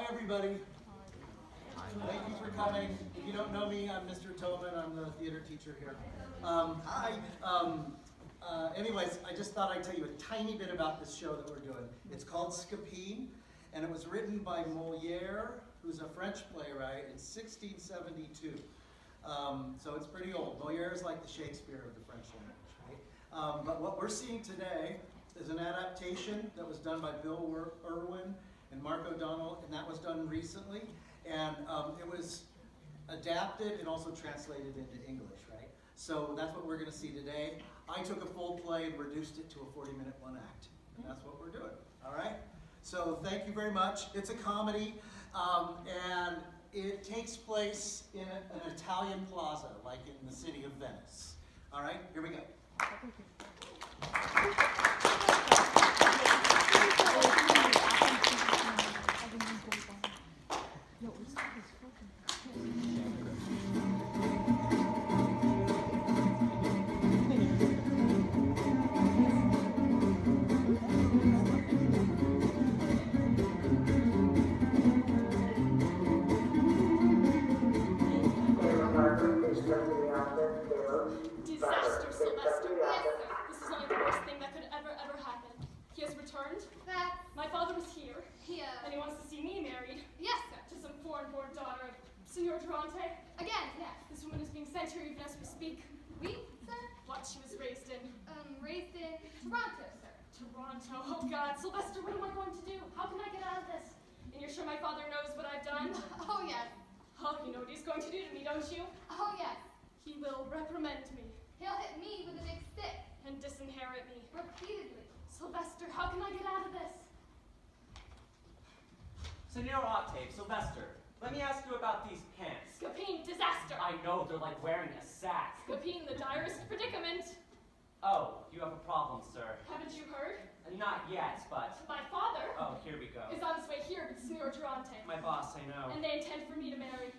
everybody. Thank you for coming. If you don't know me, I'm Mr. Tobin. I'm the theater teacher here. Hi. Anyways, I just thought I'd tell you a tiny bit about this show that we're doing. It's called Scapin, and it was written by Molière, who's a French playwright, in 1672. So it's pretty old. Molière is like the Shakespeare of the French language, right? But what we're seeing today is an adaptation that was done by Bill Irwin and Mark O'Donnell, and that was done recently. And it was adapted and also translated into English, right? So that's what we're going to see today. I took a full play and reduced it to a 40-minute one act, and that's what we're doing, all right? So thank you very much. It's a comedy, and it takes place in an Italian plaza, like in the city of Venice. All right, here we go. Disaster, Sylvester. Yes, sir. This is only the worst thing that could ever happen. He has returned. My father was here. And he wants to see me married. Yes, sir. To some foreign-born daughter of Signor Durante. Again, yes. This woman is being sent here even as we speak. We, sir? What she was raised in. Raised in Toronto, sir. Toronto. Oh, God. Sylvester, what am I going to do? How can I get out of this? And you're sure my father knows what I've done? Oh, yes. Oh, you know what he's going to do to me, don't you? Oh, yes. He will reprimand me. He'll hit me with a big stick. And disinherit me. Repeatedly. Sylvester, how can I get out of this? Senor Octave, Sylvester, let me ask you about these pants. Scapin, disaster! I know, they're like wearing a sack. Scapin, the direst predicament. Oh, you have a problem, sir. Haven't you heard? Not yet, but... My father Oh, here we go. is on his way here with Signor Durante. My boss, I know. And they intend for me to marry.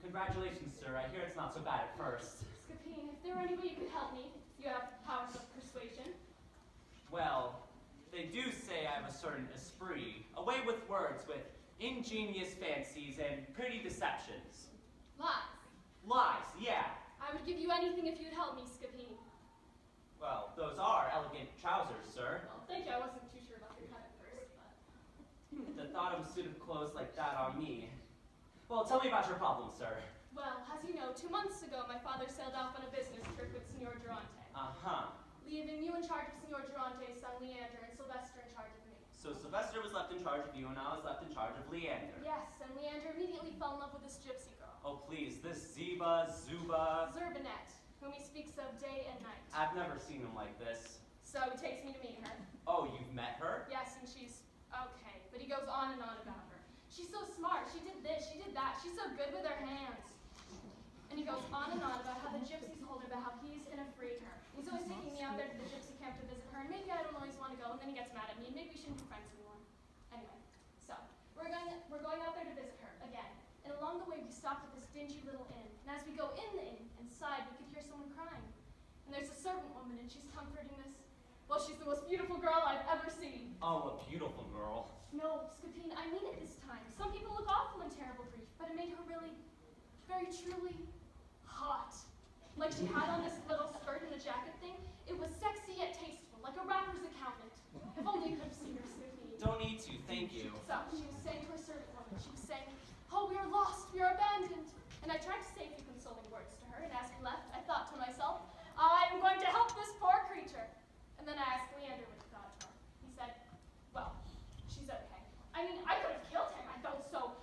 Congratulations, sir. I hear it's not so bad at first. Scapin, if there were any way you could help me, you have powers of persuasion. Well, they do say I have a certain esprit, a way with words, with ingenious fancies and pretty deceptions. Lies. Lies, yeah. I would give you anything if you'd help me, Scapin. Well, those are elegant trousers, sir. Well, thank you. I wasn't too sure about your cut at first, but... The thought of a suit of clothes like that on me. Well, tell me about your problem, sir. Well, as you know, 2 months ago, my father sailed off on a business trip with Signor Durante. Uh-huh. Leaving you in charge of Signor Durante's son Leander and Sylvester in charge of me. So Sylvester was left in charge of you, and I was left in charge of Leander. Yes, and Leander immediately fell in love with this gypsy girl. Oh, please, this Zuba. Zerbinet, whom he speaks of day and night. I've never seen him like this. So he takes me to meet her. Oh, you've met her? Yes, and she's okay, but he goes on and on about her. She's so smart, she did this, she did that, she's so good with her hands. And he goes on and on about how the gypsies hold her, about how he's gonna free her. He's always taking me out there to the gypsy camp to visit her, and maybe I don't always want to go, and then he gets mad at me, and maybe we shouldn't be friends anymore. Anyway, so we're going out there to visit her again. And along the way we stopped at this dingy little inn. And as we go in the inn, inside we could hear someone crying. And there's a servant woman, and she's comforting this. Well, she's the most beautiful girl I've ever seen. Oh, a beautiful girl. No, Scapin, I mean it this time. Some people look awful in terrible grief, but it made her really, very truly hot. Like she had on this little skirt and a jacket thing. It was sexy yet tasteful, like a rapper's accountant. If only you could have seen her, Scapin. Don't need to, thank you. So she was saying to her servant woman, she was saying, "Oh, we are lost, we are abandoned." And I tried to say a few consoling words to her, and as we left, I thought to myself, I am going to help this poor creature. And then I asked Leander what he thought of her. He said, well, she's okay. I mean, I could have killed him. I felt so.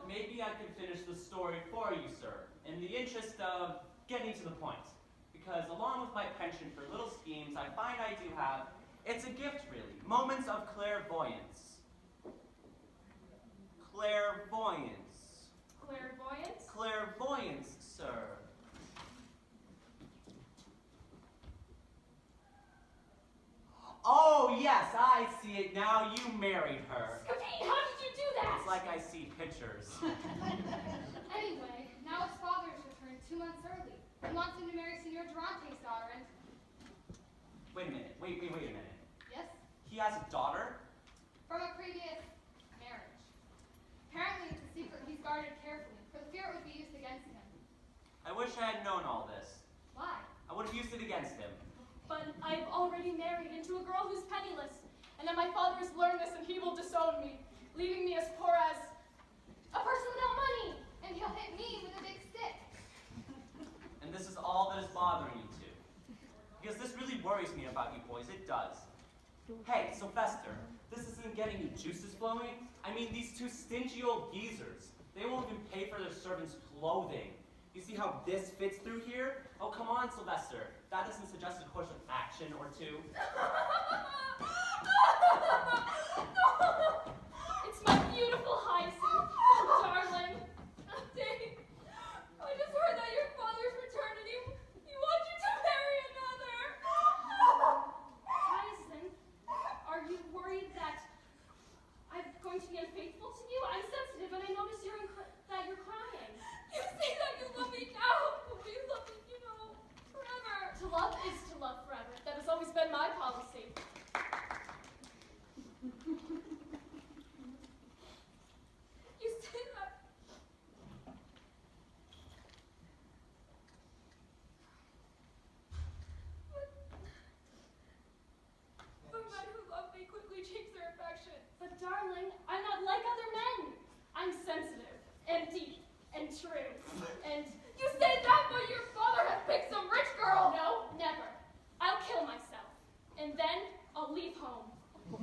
Maybe I can finish the story for you, sir, in the interest of getting to the point. Because along with my penchant for little schemes, I find I do have, it's a gift really, moments of clairvoyance. Clairvoyance. Clairvoyance? Clairvoyance, sir. Oh, yes, I see it now. You married her. Scapin, how did you do that? It's like I see pictures. Anyway, now his father has returned 2 months early. He wants him to marry Signor Durante's daughter, and... Wait a minute. Wait a minute. Yes? He has a daughter? From a previous marriage. Apparently wish I had known all this. Why? I would have used it against him. But I've already married into a girl who's penniless, and then my father has learned this and he will disown me, leaving me as poor as a person without money. And he'll hit me with a big stick. And this is all that is bothering you two. Because this really worries me about you boys, it does. Hey, Sylvester, this isn't getting you juices flowing. I mean, these two stingy old geezers, they won't even pay for their servants' clothing. You see how this fits through here? Oh, come on, Sylvester. That doesn't suggest a course of action or two. It's my beautiful Hyacinth, darling. Dave, I just heard that your father's returned and he wants you to marry another. Hyacinth, are you worried that I'm going to be unfaithful to you? I'm sensitive and I notice that you're crying. You say that you love me now, but will you love me, forever? To love is to love forever. That has always been my policy. You say that. But men who love me quickly change their affection. But darling, I'm not like other men. I'm sensitive and deep and true. And you say that, but your father has picked some rich girl. No, never. I'll kill myself. And then I'll leave home.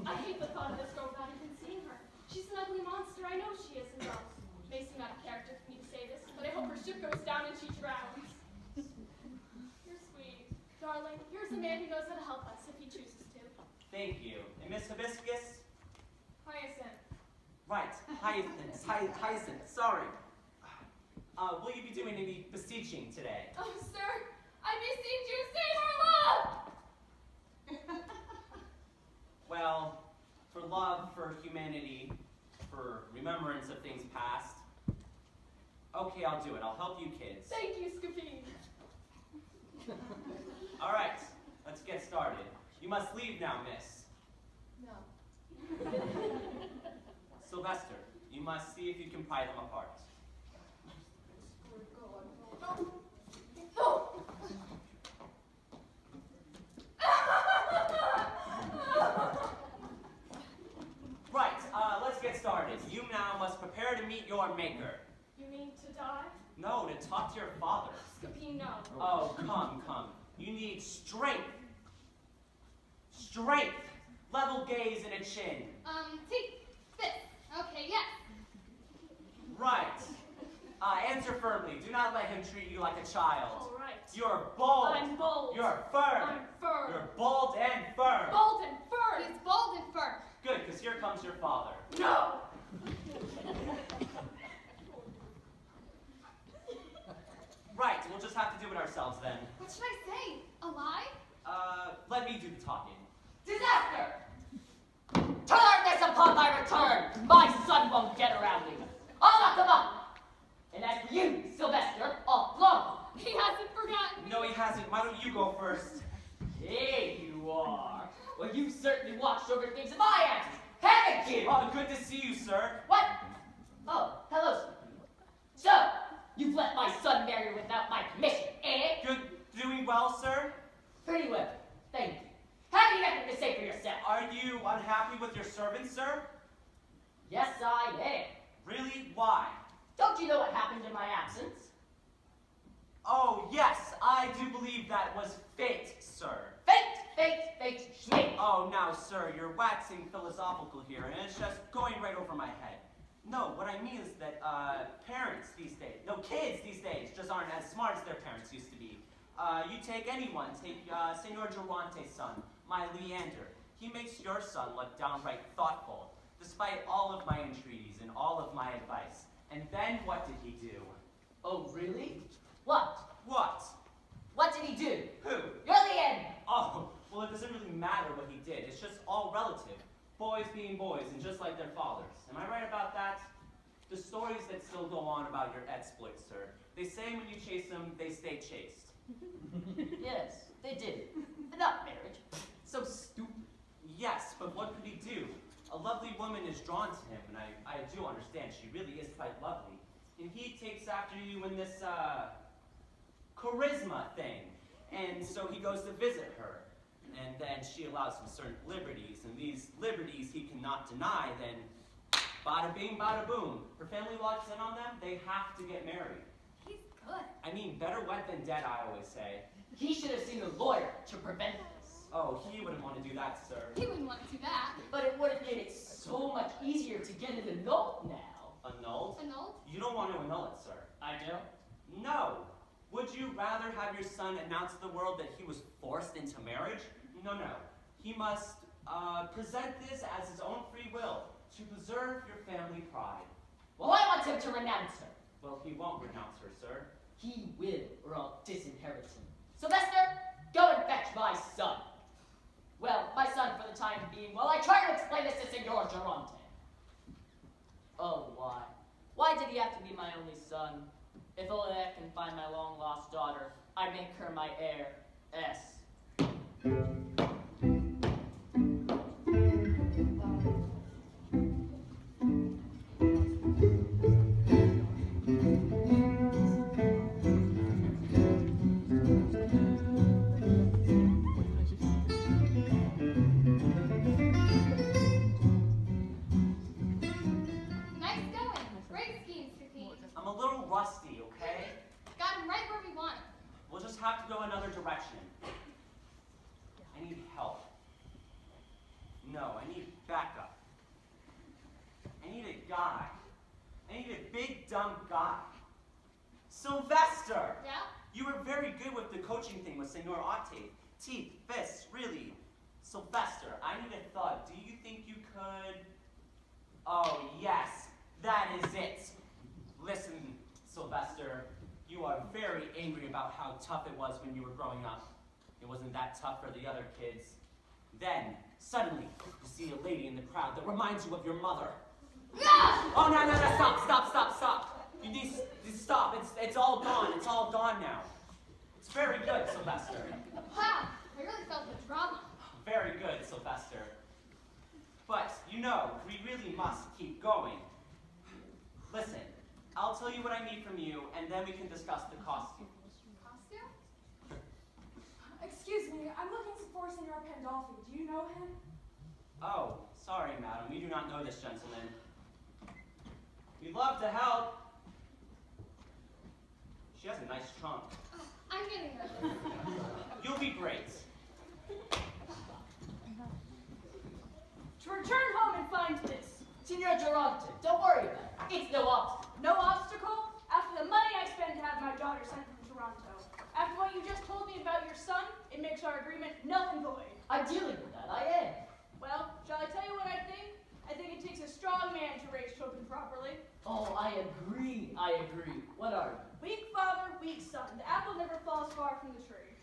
I hate the thought of this girl without even seeing her. She's an ugly monster. I know she is and loves. May seem out of character for me to say this, but I hope her ship goes down and she drowns. You're sweet. Darling, here's a man who knows how to help us if he chooses to. Thank you. And Miss Hibiscus? Hyacinth. Right, Hyacinth, sorry. Will you be doing any beseeching today? Oh, sir, I beseech you, save her love! Well, for love, for humanity, for remembrance of things past. Okay, I'll do it. I'll help you kids. Thank you, Scapin. All right, let's get started. You must leave now, miss. No. Sylvester, you must see if you can pry them apart. No. Right, let's get started. You now must prepare to meet your maker. You mean to die? No, to talk to your father. Scapin, no. Oh, come. You need strength. Strength. Level gaze and a chin. Take this. Okay, yes. Right. Answer firmly. Do not let him treat you like a child. All right. You're bold. I'm bold. You're firm. I'm firm. You're bold and firm. Bold and firm. He's bold and firm. Good, because here comes your father. No. Right, we'll just have to do it ourselves then. What should I say? A lie? Let me do the talking. Disaster! Turn this upon my return! My son won't get around me. I'll lock him up! And as for you, Sylvester, I'll flog He hasn't forgotten me. No, he hasn't. Why don't you go first? you. Here you are. Well, you've certainly watched over things in my absence, haven't you? Oh, good to see you, sir. What? Oh, hello, Scapin. So, you've let my son marry without my permission, eh? Good. Doing well, sir? Pretty well, thank you. Have you anything to say for yourself? Are you unhappy with your servant, sir? Yes, I am. Really? Why? Don't you know what happened in my absence? Oh, yes, I do believe that was fate, sir. Fate, schmate. Oh, now, sir, you're waxing philosophical here, and it's just going right over my head. No, what I mean is that, kids these days just aren't as smart as their parents used to be. You take anyone, take Senor Durante's son, my Leander. He makes your son look downright thoughtful, despite all of my entreaties and all of my advice. And then what did he do? Oh, really? What? What? What did he do? Who? You're the end. Oh, well, it doesn't really matter what he did. It's just all relative. Boys being boys and just like their fathers. Am I right about that? The stories that still go on about your exploits, sir. They say when you chase them, they stay chased. Yes, they did. But not marriage. So stupid. Yes, but what could he do? A lovely woman is drawn to him, and I do understand she really is quite lovely. And he takes after you in this, charisma thing. And so he goes to visit her. And then she allows him certain liberties, and these liberties he cannot deny, then bada bing, bada boom. Her family walks in on them, they have to get married. He's good. I mean, better wet than dead, I always say. He should have seen a lawyer to prevent this. Oh, he wouldn't want to do that, sir. He wouldn't want to do that. But it would have made it so much easier to get it annulled now. Annulled? Annulled? You don't want to annul it, sir. I don't. No. Would you rather have your son announce to the world that he was forced into marriage? No. He must present this as his own free will to preserve your family pride. Well, I want him to renounce her. Well, he won't renounce her, sir. He will, or I'll disinherit him. Sylvester, go and fetch my son. Well, my son for the time being, while I try to explain this to Signor Durante. Oh, why? Why did he have to be my only son? If only I can find my long-lost daughter, I'd make her my heir. S. Nice going. Great scheme, Scapin. I'm a little rusty, okay? Got him right where we want him. We'll just have to go another direction. I need help. No, I need backup. I need a guy. I need a big, dumb guy. Sylvester! Yeah? You were very good with the coaching thing with Senor Octave. Teeth, fists, really. Sylvester, I need a thought. Do you think you could... Oh, yes. That is it. Listen, Sylvester, you are very angry about how tough it was when you were growing up. It wasn't that tough for the other kids. Then, suddenly, you see a lady in the crowd that reminds you of your mother. Oh, no, stop. You need to stop. It's all gone. It's all gone now. It's very good, Sylvester. Wow, I really felt the drama. Very good, Sylvester. But, you know, we really must keep going. Listen, I'll tell you what I need from you, and then we can discuss the costume. Costume? Excuse me, I'm looking for Senor Pandolfi. Do you know him? Oh, sorry, madam. We do not know this gentleman. We'd love to help. She has a nice trunk. I'm getting nervous. You'll be great. To return home and find this. Signor Durante, don't worry about it. It's no obstacle. No obstacle? After the money I spent to have my daughter sent from Toronto. After what you just told me about your son, it makes our agreement null and void. I'm dealing with that. I am. Well, shall I tell you what I think? I think it takes a strong man to raise children properly. Oh, I agree. What are you? Weak father, weak son. The apple never falls far from the tree.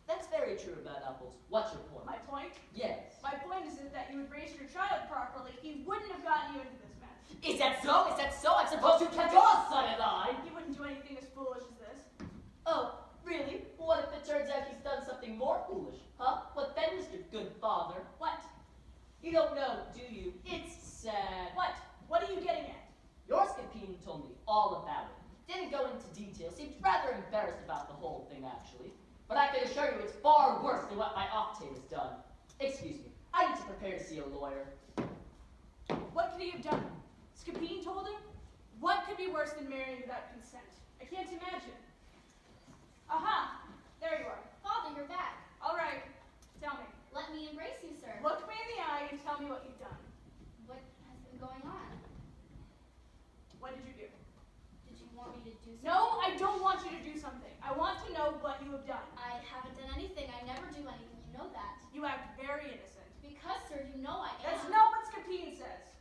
That's very true about apples. What's your point? My point? Yes. My point is that you would raise your child properly, he wouldn't have gotten you into this mess. Is that so? I'm supposed to keep your son alive? He wouldn't do anything as foolish as this. Oh, really? What if it turns out he's done something more foolish? Huh? What then, Mr. Good Father? What? You don't know, do you? It's sad. What? What are you getting at? Your Scapin told me all about it. Didn't go into detail. Seemed rather embarrassed about the whole thing, actually. But I can assure you it's far worse than what my Octave has done. Excuse me. I need to prepare to see a lawyer. What could he have done? Scapin told him? What could be worse than marrying without consent? I can't imagine. Aha! There you are. Father, you're back. All right. Tell me. Let me embrace you, sir. Look me in the eye and tell me what you've done. What has been going on? What did you do? Did you want me to do something? No, I don't want you to do something. I want to know what you have done. I haven't done anything. I never do anything. You know that. You act very innocent. Because, sir, you know I am. That's not what Scapin says.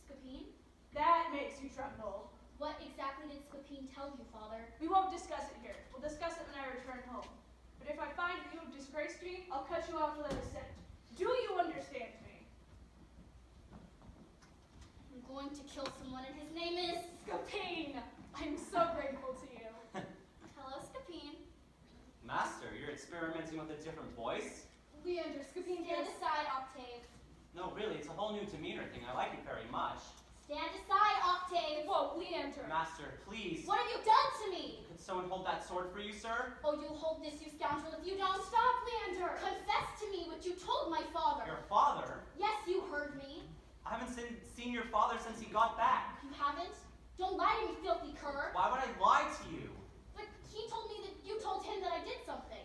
Scapin? That makes you tremble. What exactly did Scapin tell you, Father? We won't discuss it here. We'll discuss it when I return home. But if I find that you have disgraced me, I'll cut you off without a cent. Do you understand me? I'm going to kill someone, and his name is... Scapin! I'm so grateful to you. Hello, Scapin. Master, you're experimenting with a different voice? Leander, Scapin Stand goes. aside, Octave. No, really, it's a whole new demeanor thing. I like it very much. Stand aside, Octave. Whoa, Leander! Leander. Master, please. What have you done to me? Could someone hold that sword for you, sir? Oh, you'll hold this, you scoundrel, if you don't stop, Leander. Confess to me what you told my father. Your father? Yes, you heard me. I haven't seen your father since he got back. You haven't? Don't lie to me, filthy cur. Why would I lie to you? But he told me that you told him that I did something.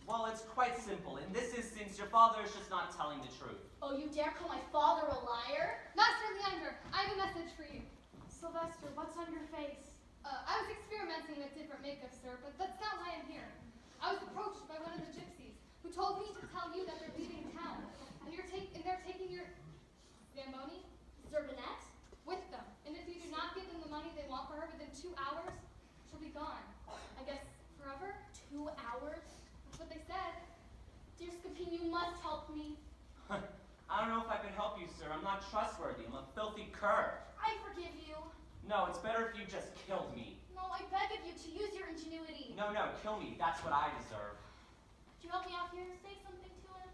Well, it's quite simple. In this instance, your father is just not telling the truth. Oh, you dare call my father a liar? Master Leander, I have a message for you. Sylvester, what's on your face? I was experimenting with different makeup, sir, but that's not why I'm here. I was approached by one of the gypsies who told me to tell you that they're leaving town, and they're taking your Zamboni Zerbinette? with them. And if you do not give them the money they want for her within 2 hours, she'll be gone. I guess forever? 2 hours? That's what they said. Dear Scapin, you must help me. I don't know if I can help you, sir. I'm not trustworthy. I'm a filthy cur. I forgive you. No, it's better if you just killed me. No, I beg of you to use your ingenuity. No, kill me. That's what I deserve. Would you help me out here? Say something to him.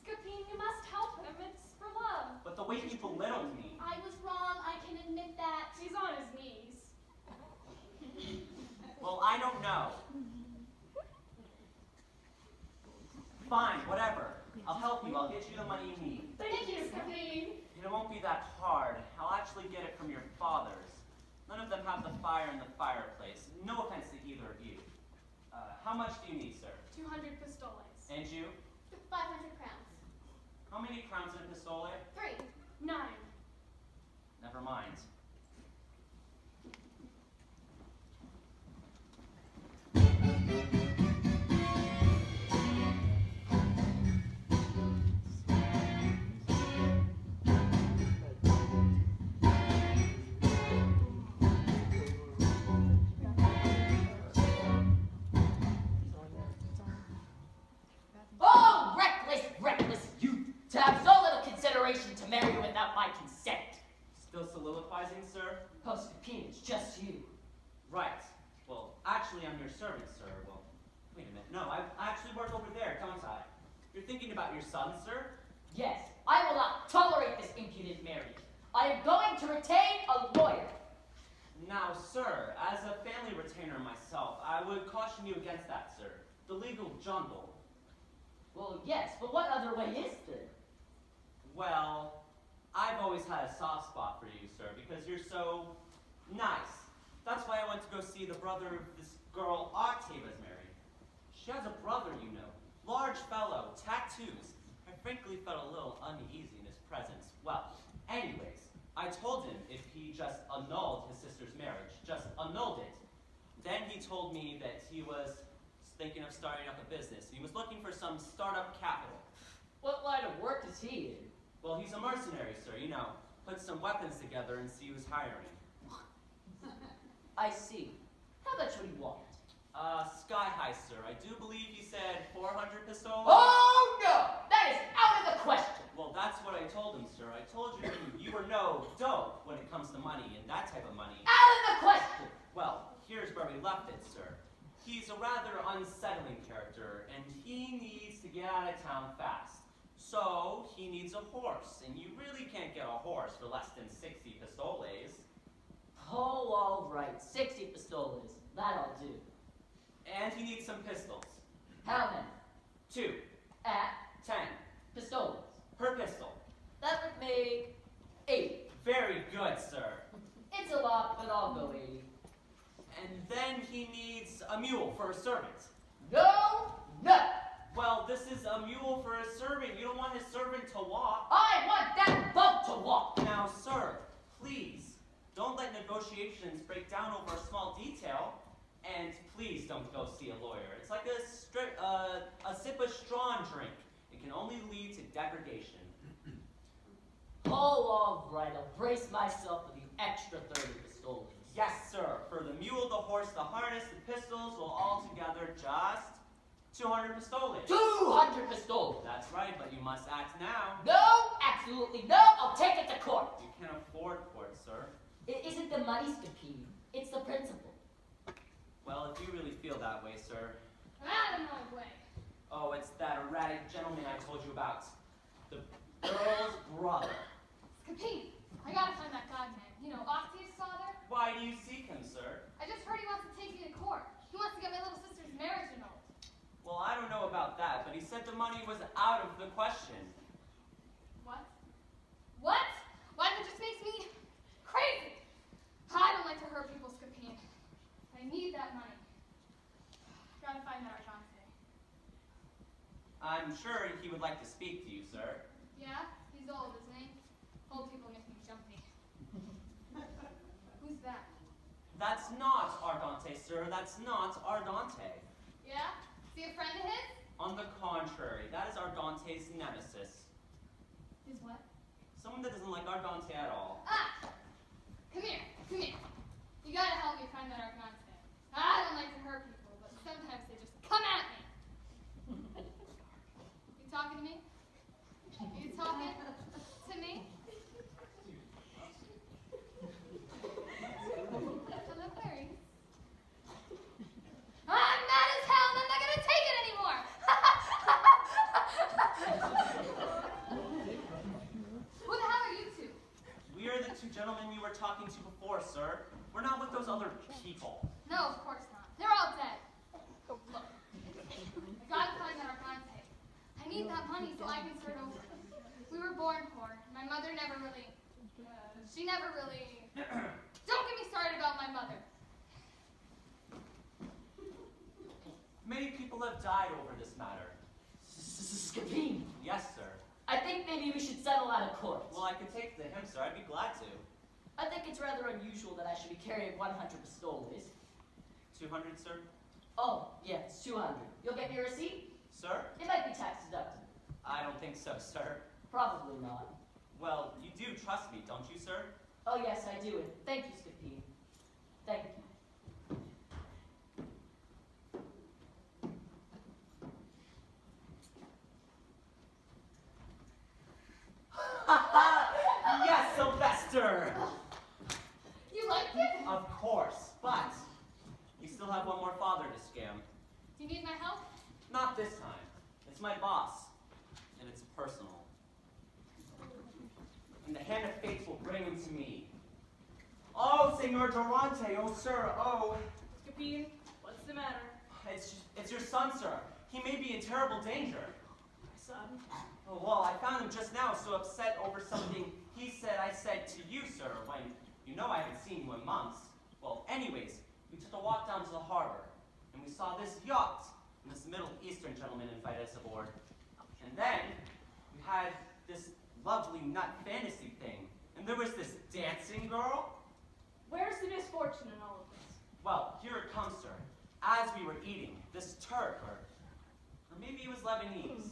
Scapin, you must help him. It's for love. But the way he belittled me. I was wrong. I can admit that. He's on his knees. Well, I don't know. Fine, whatever. I'll help you. I'll get you the money you need. Thank you, Scapin. It won't be that hard. I'll actually get it from your fathers. None of them have the fire in the fireplace. No offense to either of you. How much do you need, sir? 200 pistoles. And you? 500 crowns. How many crowns in a pistole? 3. 9. Never mind. Oh, reckless youth, to have so little consideration to marry without my consent. Still soliloquizing, sir? Oh, Scapin, it's just you. Right. Well, actually, I'm your servant, sir. Well, wait a minute. No, I actually work over there, don't I? You're thinking about your son, sir? Yes, I will not tolerate this impudent marriage. I am going to retain a lawyer. Now, sir, as a family retainer myself, I would caution you against that, sir. The legal jungle. Well, yes, but what other way is there? Well, I've always had a soft spot for you, sir, because you're so nice. That's why I went to go see the brother of this girl Octavia's married. She has a brother, you know. Large fellow, tattoos. I frankly felt a little uneasy in his presence. Well, anyways, I told him if he just annulled his sister's marriage, just annulled it. Then he told me that he was thinking of starting up a business. He was looking for some startup capital. What line of work is he in? Well, he's a mercenary, sir, you know. Put some weapons together and see who's hiring. I see. How much would he want? Sky high, sir. I do believe he said 400 pistoles. Oh, no! That is out of the question! Well, that's what I told him, sir. I told you you were no dope when it comes to money and that type of money. Out of the question! Well, here's where we left it, sir. He's a rather unsettling character, and he needs to get out of town fast. So, he needs a horse, and you really can't get a horse for less than 60 pistoles. Oh, all right. 60 pistoles. That'll do. And he needs some pistols. How many? 2. At 10. pistoles. Per pistol. That would make 8. Very good, sir. It's a lot, but I'll go 80. And then he needs a mule for a servant. No! No! Well, this is a mule for a servant. You don't want his servant to walk. I want that boat to walk! Now, sir, please, don't let negotiations break down over a small detail. And please don't go see a lawyer. It's like a sip of strong drink. It can only lead to degradation. Oh, all right. I'll brace myself for the extra 30 pistoles. Yes, sir. For the mule, the horse, the harness, the pistols will all together just 200 pistoles. 200 pistoles! That's right, but you must act now. No! Absolutely no! I'll take it to court! You can't afford court, sir. It isn't the money, Scapin. It's the principle. Well, if you really feel that way, sir. Out of my way. Oh, it's that erratic gentleman I told you about. The girl's brother. Scapin, I gotta find that god man. You know, Octavia's father? do you seek him, sir? I just heard he wants to take me to court. He wants to get my little sister's marriage annulled. Well, I don't know about that, but he said the money was out of the question. What? What? Why, that just makes me crazy. I don't like to hurt people, Scapin. I need that money. Gotta find that Argante. I'm sure he would like to speak to you, sir. Yeah? He's old, isn't he? Old people make me jumpy. Who's that? That's not Ardante, sir. That's not Ardante. Yeah? Is he a friend of his? On the contrary, that is Ardante's nemesis. His what? Someone that doesn't like Ardante at all. Ah! Come here, come here. You gotta help me find that Argante. I don't like to hurt people, but sometimes they just come at me. You talking to me? You talking to me? Hello, Clarice. I'm mad as hell and I'm not gonna take it anymore! Who the hell are you two? We are the two gentlemen you were talking to before, sir. We're not with those other people. No, of course not. They're all dead. Look, I gotta find that Argante. I need that money so I can start over. We were born poor. My mother never really... she never really... Don't get me started about my mother. Many people have died over this matter. Scapin, Yes, sir. I think maybe we should settle out of court. Well, I could take it to him, sir. I'd be glad to. I think it's rather unusual that I should be carrying 100 pistoles. 200, sir? Oh, yes, 200. You'll get me a receipt? Sir? It might be tax deductible. I don't think so, sir. Probably not. Well, you do trust me, don't you, sir? Oh, yes, I do. And thank you, Scapin. Thank you. Yes, Sylvester! You liked it? Of course, but you still have one more father to scam. Do you need my help? Not this time. It's my boss, and it's personal. And the hand of fate will bring him to me. Oh, Senor Durante, oh, sir, oh. Scapin, what's the matter? It's your son, sir. He may be in terrible danger. My son? Oh, well, I found him just now so upset over something he said I said to you, sir, when you know I haven't seen you in months. Well, anyways, we took a walk down to the harbor, and we saw this yacht, and this Middle Eastern gentleman invited us aboard. And then, we had this lovely nut fantasy thing, and there was this dancing girl. Where's the misfortune in all of this? Well, here it comes, sir. As we were eating, this Turk, or maybe he was Lebanese,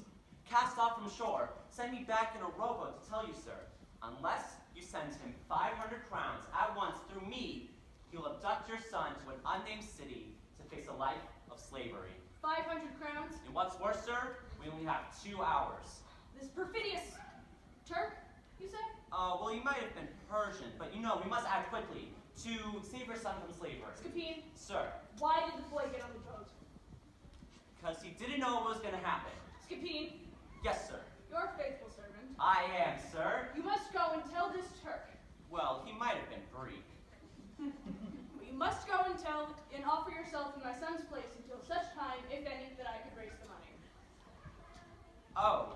cast off from shore, sent me back in a rowboat to tell you, sir, unless you send him 500 crowns at once through me, he'll abduct your son to an unnamed city to face a life of slavery. 500 crowns? And what's worse, sir, we only have 2 hours. This perfidious Turk, you say? Well, he might have been Persian, but you know, we must act quickly to save your son from slavery. Scapin, Sir, why did the boy get on the boat? because he didn't know what was going to happen. Scapin, Yes, sir. your faithful servant. I am, sir. You must go and tell this Turk. Well, he might have been Greek. You must go and tell and offer yourself in my son's place until such time, if any, that I could raise the money. Oh.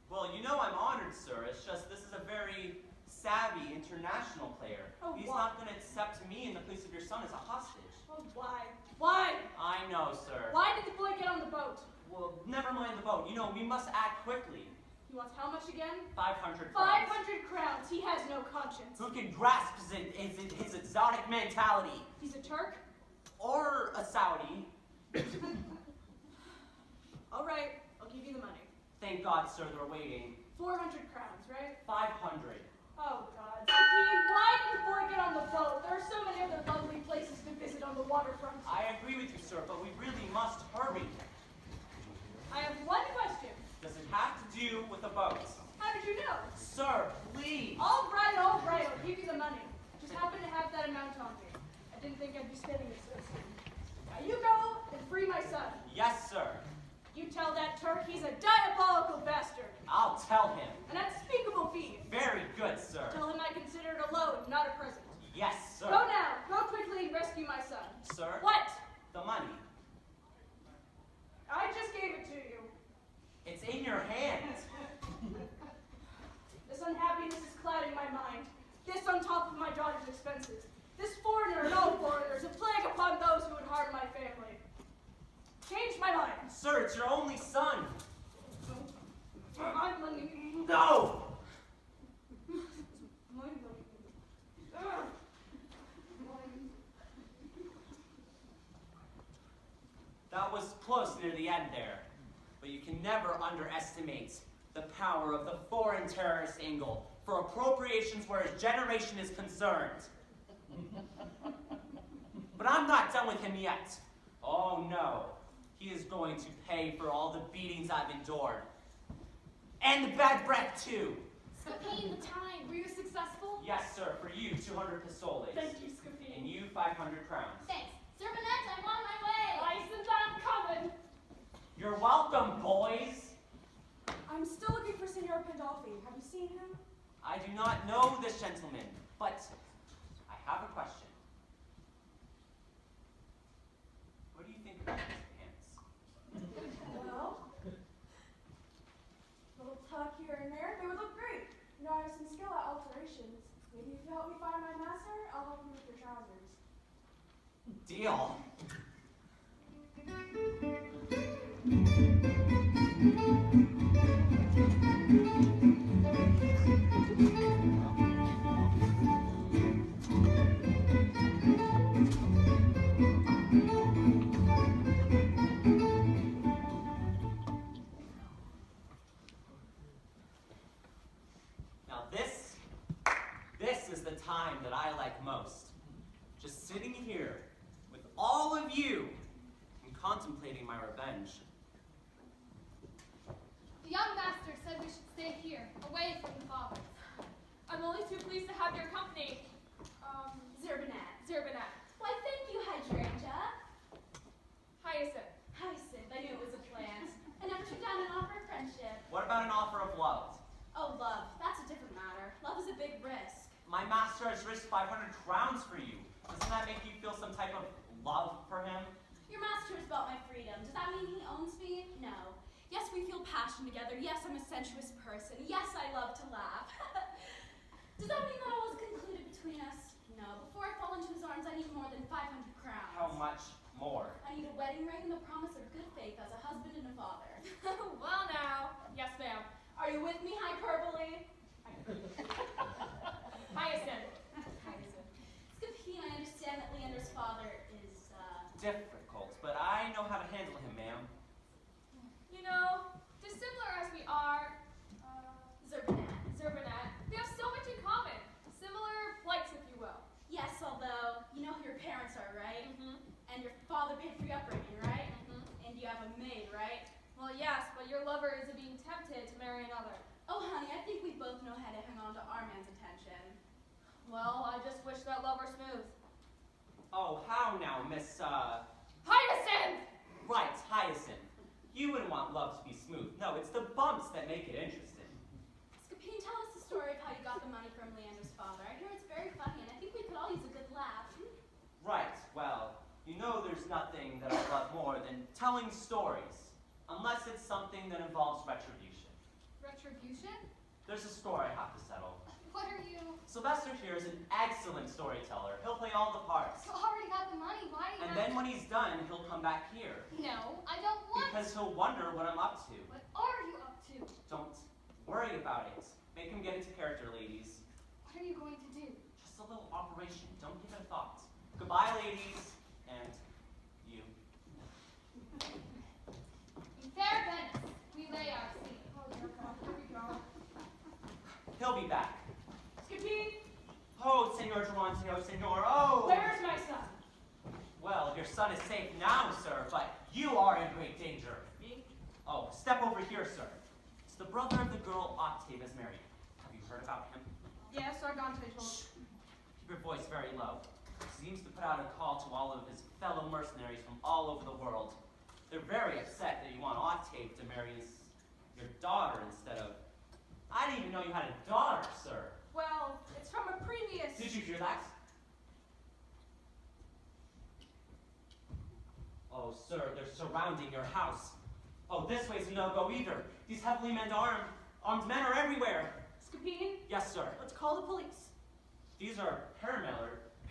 Well, you know I'm honored, sir. It's just this is a very savvy international player. Oh, He's why? not going to accept me in the place of your son as a hostage. Oh, why? Why? I know, sir. Why did the boy get on the boat? Well, never mind the boat. You know, we must act quickly. He wants how much again? 500 crowns. 500 crowns. He has no conscience. Who can grasp his exotic mentality? He's a Turk? Or a Saudi. All right, I'll give you the money. Thank God, sir, they're waiting. 400 crowns, right? 500. Oh, God. Scapin, why did the boy get on the boat? There are so many other lovely places to visit on the waterfront. I agree with you, sir, but we really must hurry. I have one question. Does it have to do with the boat? How did you know? Sir, please. All right, I'll give you the money. I just happen to have that amount on me. I didn't think I'd be spending it so soon. Now you go and free my son. Yes, sir. You tell that Turk he's a diabolical bastard. I'll tell him. An unspeakable fiend. Very good, sir. Tell him I consider it a loan, not a present. Yes, sir. Go now. senses. This foreigner and all foreigners, a plague upon those who would harm my family. Change my mind. Sir, it's your only son. My money. No! My money. That was close near the end there. But you can never underestimate the power of the foreign terrorist angle for appropriations where his generation is concerned. But I'm not done with him yet. Oh no. He is going to pay for all the beatings I've endured. And the bad breath too. Scapin, the time. Were you successful? Yes, sir, for you, 200 pistoles. Thank you, Scapin. And you, 500 crowns. Thanks. Sir Manette, I'm on my way. License, I'm coming. You're welcome, boys. I'm still looking for Senor Pandolfi. Have you seen him? I do not know this gentleman, but I have a question. What do you think about his pants? Well, little tuck here and there, they would look great. You know, I have some skill at alterations. Maybe if you help me find my master, I'll help you with your trousers. Deal. Now this is the time that I like most. Just sitting here with all of you and contemplating my revenge. The young master said we should stay here, away from the fathers. I'm only too pleased to have your company. Zerbanat. Why, thank you, Hydrangea. Hyacinth. Hyacinth, I knew it was a plant. I never took down an offer of friendship. What about an offer of love? Oh, love, that's a different matter. Love is a big risk. My master has risked 500 crowns for you. Doesn't that make you feel some type of love for him? Your master has bought my freedom. Does that mean he owns me? No. Yes, we feel passion together. Yes, I'm a sensuous person. Yes, I love to laugh. Does that mean that all is concluded between us? No. Before I fall into his arms, I need more than 500 crowns. How much more? I need a wedding ring and the promise of good faith as a husband and a father. Well now. Yes, ma'am. Are you with me, hyperbole? Hyacinth. Hyacinth. Scapin, I understand that Leander's father is, Difficult, but I know how to handle him, ma'am. You know, dissimilar as we are, Zerbanat. we have so much in common. Similar plights, if you will. Yes, although, you know who your parents are, right? Mm-hmm. And your father paid for your upbringing, right? Mm-hmm. And you have a maid, right? Well, yes, but your lover is being tempted to marry another. Oh, honey, I think we both know how to hang on to our man's attention. Well, I just wish that love were smooth. Oh, how now, Miss, Hyacinth! Right, Hyacinth. You wouldn't want love to be smooth. No, it's the bumps that make it interesting. Scapin, tell us the story of how you got the money from Leander's father. I hear it's very funny, and I think we could all use a good laugh. Right, well, you know there's nothing that I love more than telling stories. Unless it's something that involves retribution. Retribution? There's a score I have to settle. What are you? Sylvester here is an excellent storyteller. He'll play all the parts. You already got the money. Why do you And have then to- when he's done, he'll come back here. No, I don't want Because he'll wonder what I'm up to. What are you up to? Don't worry about it. Make him get into character, ladies. What are you going to do? Just a little operation. Don't give it a thought. Goodbye, ladies. And you. In fair Venice, we lay our sea. Oh, dear God, here we go. He'll be back. Scapin, Oh, Senor Duranteo, Senor. Oh! where's my son? Well, your son is safe now, sir, but you are in great danger. Me? Oh, step over here, sir. It's the brother of the girl Octave has married. Have you heard about him? Yes, Argante told Shh. Keep your voice very low. He seems to put out a call to all of his fellow mercenaries from all over the world. They're very upset that you want Octave to marry your daughter instead of... I didn't even know you had a daughter, sir. Well, it's from a previous... Did you hear that? Oh, sir, they're surrounding your house. Oh, this way's a no-go either. These heavily armed men are everywhere. Scapin, Yes, sir. let's call the police. These are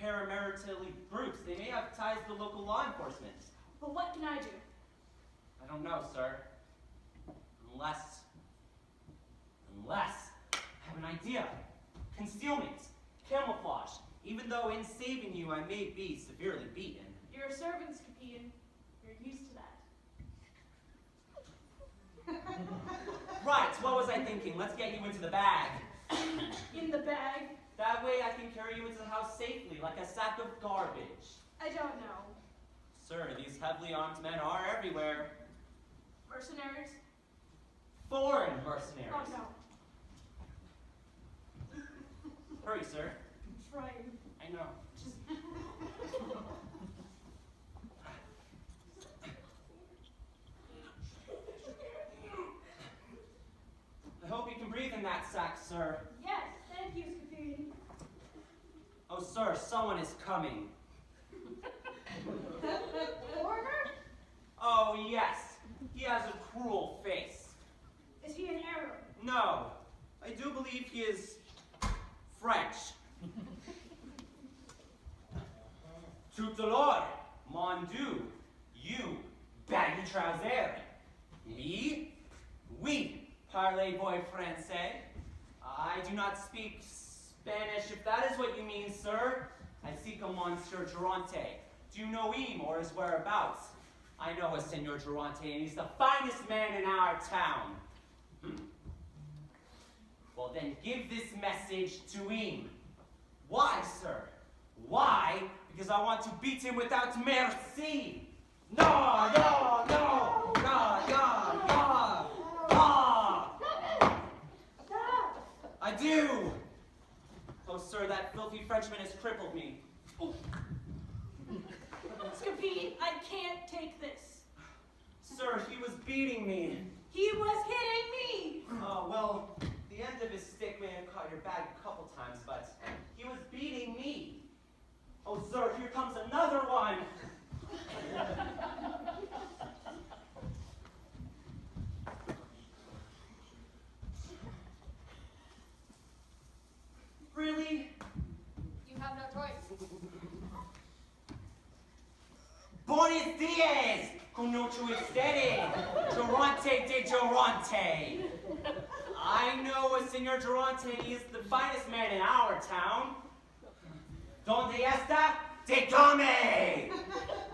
paramaritally brutes. They may have ties to local law enforcement. But what can I do? I don't know, sir. Unless I have an idea. Concealment, camouflage. Even though in saving you I may be severely beaten. You're a servant, Scapin. You're used to that. Right, what was I thinking? Let's get you into the bag. In the bag? That way I can carry you into the house safely, like a sack of garbage. I don't know. Sir, these heavily armed men are everywhere. Mercenaries? Foreign mercenaries. Oh no. Hurry, sir. I'm trying. I know. Just I hope you can breathe in that sack, sir. yes, thank you, Scapin. Oh, sir, someone is coming. Foreigner? Oh, yes. He has a cruel face. Is he an Arab? No, I do believe he is French. Tout alors, mon Dieu, you baggy trouser. Me? Oui, parlez-vous français? I do not speak Spanish, if that is what you mean, sir. I seek a Monsieur Durante. Do you know him or his whereabouts? I know a Senor Durante, and he's the finest man in our town. Well, then give this message to him. Why, sir? Why? Because I want to beat him without mercy. No, no, no, no, no, no. Ah! I do. Oh, sir, that filthy Frenchman has crippled me. Scapin, I can't take this. Sir, he was beating me. He was hitting me. Oh, well, the end of his stick may have caught your bag a couple times, but he was beating me. Oh, sir, here comes another one. Really? You have no choice. Buenos dias! Conoce usted, Durante de Durante. I know a Senor Durante, and he is the finest man in our town. Donde está? Te come!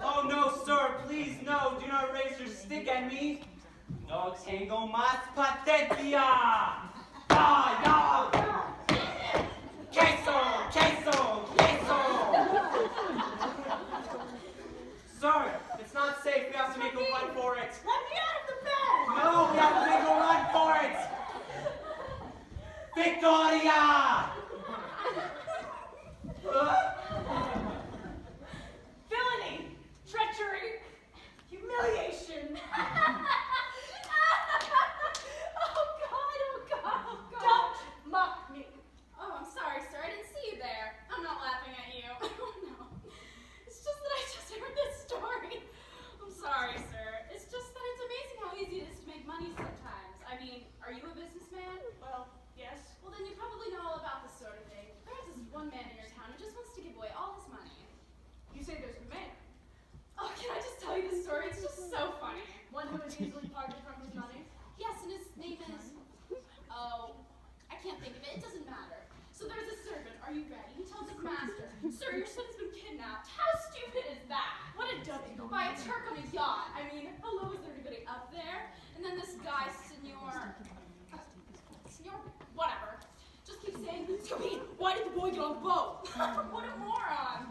Oh no, sir, please no, do not raise your stick at me. No tengo más patencia. Ya, ya! Queso, queso, queso! Sir, it's not safe, we have to make a run for it. Let me out of the bag. No, we have to make a run for it! Victoria! Villainy, treachery, humiliation. Oh God, oh God, oh God. Don't mock me. Oh, I'm sorry, sir. I didn't see you there. I'm not laughing at you. Oh, no. It's just that I just heard this story. I'm sorry, sir. It's just that it's amazing how easy it is to make money sometimes. I mean, are you a businessman? Well, yes. Well, then you probably know all about this sort of thing. There's this one man in your town who just wants to give away all his money. You say there's a man. Oh, can I just tell you this story? It's just so funny. One who is easily parted from his money. Yes, and his name is... Oh, I can't think of it. It doesn't matter. So there's a servant. Are you ready? He tells his master, "Sir, your son's been kidnapped." How stupid is that? What a dummy. By a Turk on a yacht. I mean, hello, is there anybody up there? And then this guy, Senor, whatever, just keeps saying, "Scapin, why did the boy get on the boat?" What a moron.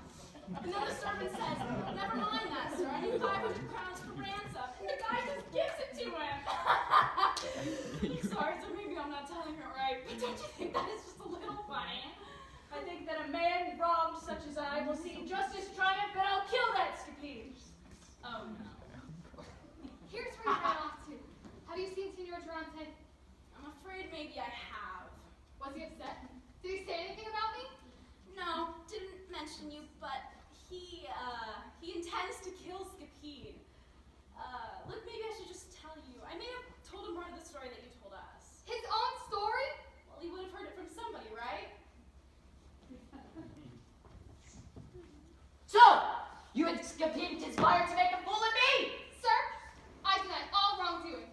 And then the servant says, "Never mind that, sir. I need 500 crowns for ransom." And the guy just gives it to him. I'm sorry, so maybe I'm not telling it right, but don't you think that is just a little funny? I think that a man wronged such as I will see justice triumph, and I'll kill that Scapin. Oh no. Here's where you ran off to. Have you seen Senor Durante? I'm afraid maybe I have. Was he upset? Did he say anything about me? No, didn't mention you, but he intends to kill Scapin. Look, maybe I should just tell you. I may have told him part of the story that you told us. His own story? Well, he would have heard it from somebody, right? So, you and Scapin conspired to make a fool of me! Sir, I deny all wrongdoing.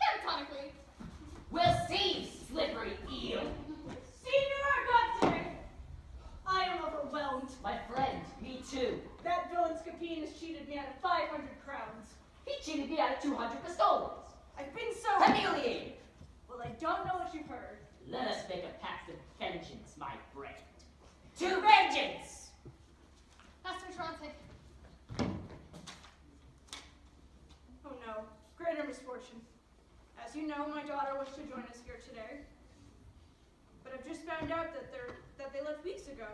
Catatonically. We'll see, slippery eel. Senior Argante! I am overwhelmed. My friend, me too. That villain Scapin has cheated me out of 500 crowns. He cheated me out of 200 pistoles. I've been so Humiliated. Well, I don't know what you've heard. Let us make a pact of vengeance, my friend. To vengeance! Master Durante. Oh no, greater misfortune. As you know, my daughter was to join us here today. But I've just found out that they left weeks ago.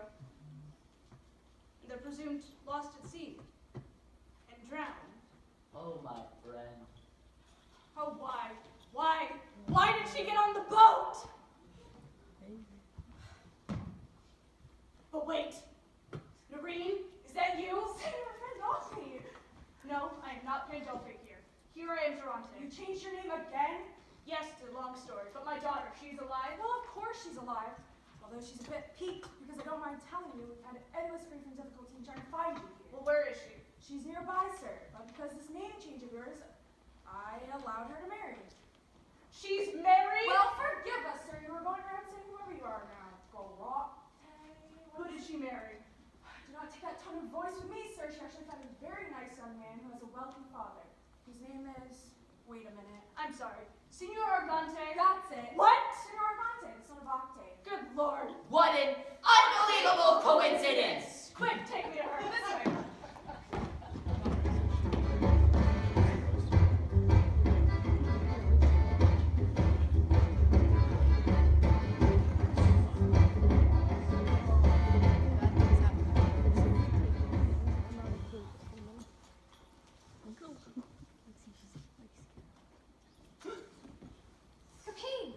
They're presumed lost at sea and drowned. Oh, my friend. Oh, why? Why did she get on the boat? But wait, Noreen, is that you? Senor Pandolfi. No, I am not Pandolfi here. Here I am, Durante. You changed your name again? Yes, it's a long story, but my daughter, she's alive. Well, of course she's alive. Although she's a bit peaked, because I don't mind telling you, we've had endless grief and difficulty in trying to find you here. Well, where is she? She's nearby, sir, but because this name change of yours, I allowed her to marry you. She's married? Well, forgive us, sir. You were going around saying whoever you are now. Go rock. Who did she marry? Do not take that tone of voice with me, sir. She actually found a very nice young man who has a wealthy father, whose name is... Wait a minute. I'm sorry. Senor Argante? That's it. What? Senor Argante, the son of Octave. Good Lord. What an unbelievable coincidence! Quick, take me to her. This way. Scapin!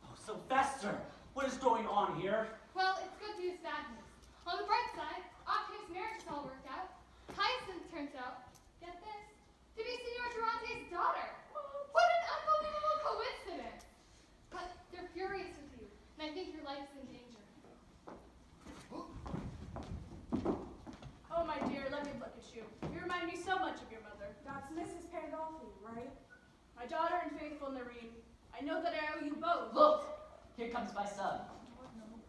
Oh, Sylvester, what is going on here? Well, it's good news, bad news. On the bright side, Octave's marriage is all worked out. Hyacinth turns out, get this, to be Senor Durante's daughter. What an unbelievable coincidence! But they're furious with you, and I think your life is in danger. Oh, my dear, let me look at you. You remind me so much of your mother. That's Mrs. Pandolfi, right? My daughter and faithful Noreen. I know that I owe you both. Look, here comes my son.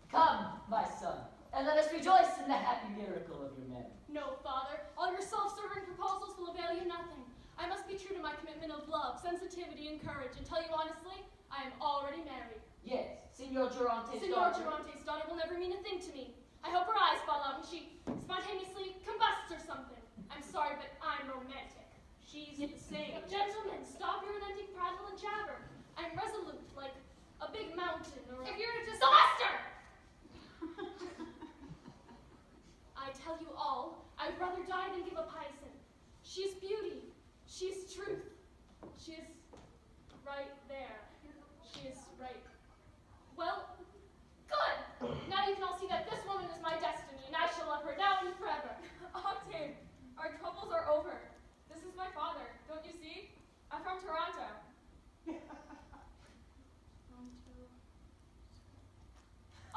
Come, my son, and let us rejoice in the happy miracle of your marriage. No, Father, all your self-serving proposals will avail you nothing. I must be true to my commitment of love, sensitivity, and courage, and tell you honestly, I am already married. Yes, Senor Durante's Senor daughter. Durante's daughter will never mean a thing to me. I hope her eyes fall out and she spontaneously combusts or something. I'm sorry, but I'm romantic. She's the same. Gentlemen, stop your unending prattle and jabber. I'm resolute, like a big mountain, or if you're just Sylvester! I tell you all, I'd rather die than give up Hyacinth. She is beauty. She is truth. She is right there. She is right. Well, good! Now you can all see that this woman is my destiny, and I shall love her now and forever. Octave, our troubles are over. This is my father, don't you see? I'm from Toronto.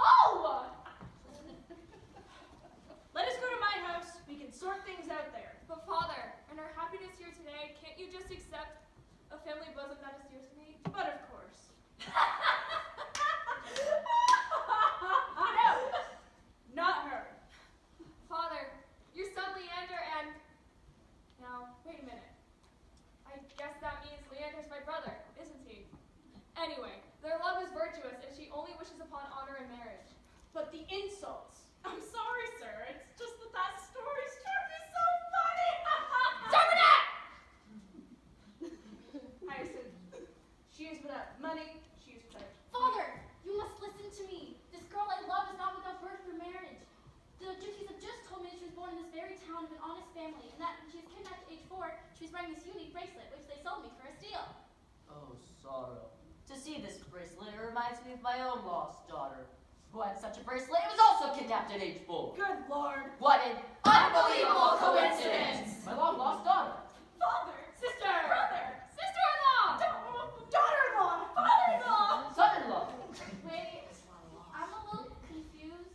Oh! Let us go to my house. We can sort things out there. But father, in our happiness here today, can't you just accept a family bosom that is dear to me? But of course. No! Not her. Father, your son Leander and... Now, wait a minute. I guess that means Leander's my brother, isn't he? Anyway, their love is virtuous and she only wishes upon honor and marriage. But the insults. I'm sorry, sir. It's just that story struck me so funny. Stop that! Hyacinth. She is without money. She is without... Father, you must listen to me. This girl I love is not without birth or marriage. The gypsies have just told me that she was born in this very town of an honest family, and that when she was kidnapped at age 4, she was wearing this unique bracelet, which they sold me for a steal. Oh, sorrow. To see this bracelet, it reminds me of my own lost daughter, who had such a bracelet and was also kidnapped at age 4. Good Lord. What an unbelievable coincidence! My long-lost daughter. Father. Sister! Brother. Sister-in-law! Daughter-in-law. Father-in-law. Son-in-law. Wait, I'm a little confused.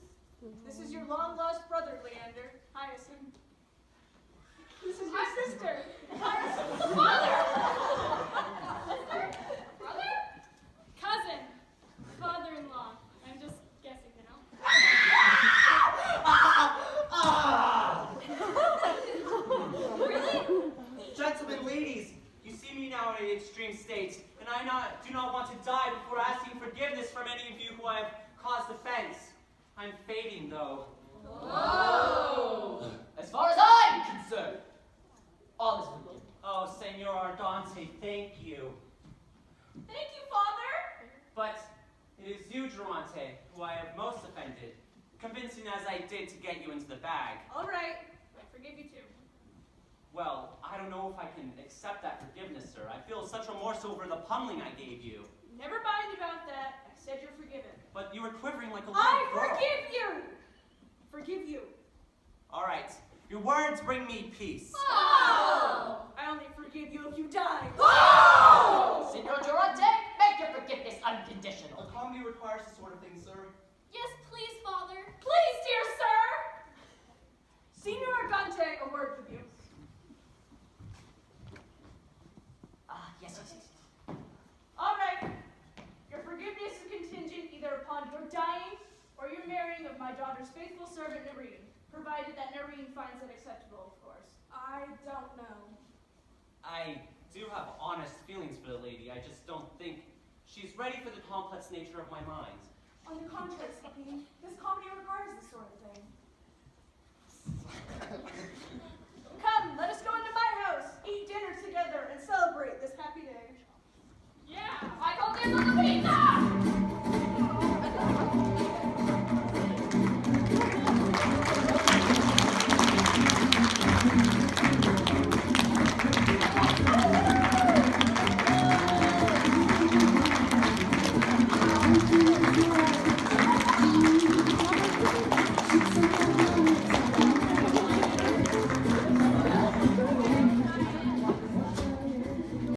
This is your long-lost brother, Leander, Hyacinth. This is your sister, Hyacinth. Father! Brother? Cousin. Father-in-law. I'm just guessing, you know? Really? Gentlemen, ladies, you see me now in an extreme state, and I do not want to die before asking forgiveness from any of you who I have caused offense. I'm fading, though. Whoa! As far as I'm concerned, all is forgiven. Oh, Senor Ardante, thank you. Thank you, Father. But it is you, Durante, who I have most offended, convincing as I did to get you into the bag. All right, I forgive you too. Well, I don't know if I can accept that forgiveness, sir. I feel such remorse over the pummeling I gave you. Never mind about that. I said you're forgiven. But you were quivering like a little I girl. forgive you. Forgive you. All right. Your words bring me peace. Oh! I only forgive you if you die. Oh! Senor Durante, make your forgiveness unconditional. A comedy requires this sort of thing, sir. Yes, please, Father. Please, dear sir. Senor Ardante, a word with you. Yes. All right. Your forgiveness is contingent either upon your dying or your marrying of my daughter's faithful servant, Nareen, provided that Nareen finds it acceptable, of course. I don't know. I do have honest feelings for the lady. I just don't think she's ready for the complex nature of my mind. On the contrary, Scapin, this comedy requires this sort of thing. Come, let us go into my house, eat dinner together, and celebrate this happy day. Yeah, I call this on the pizza!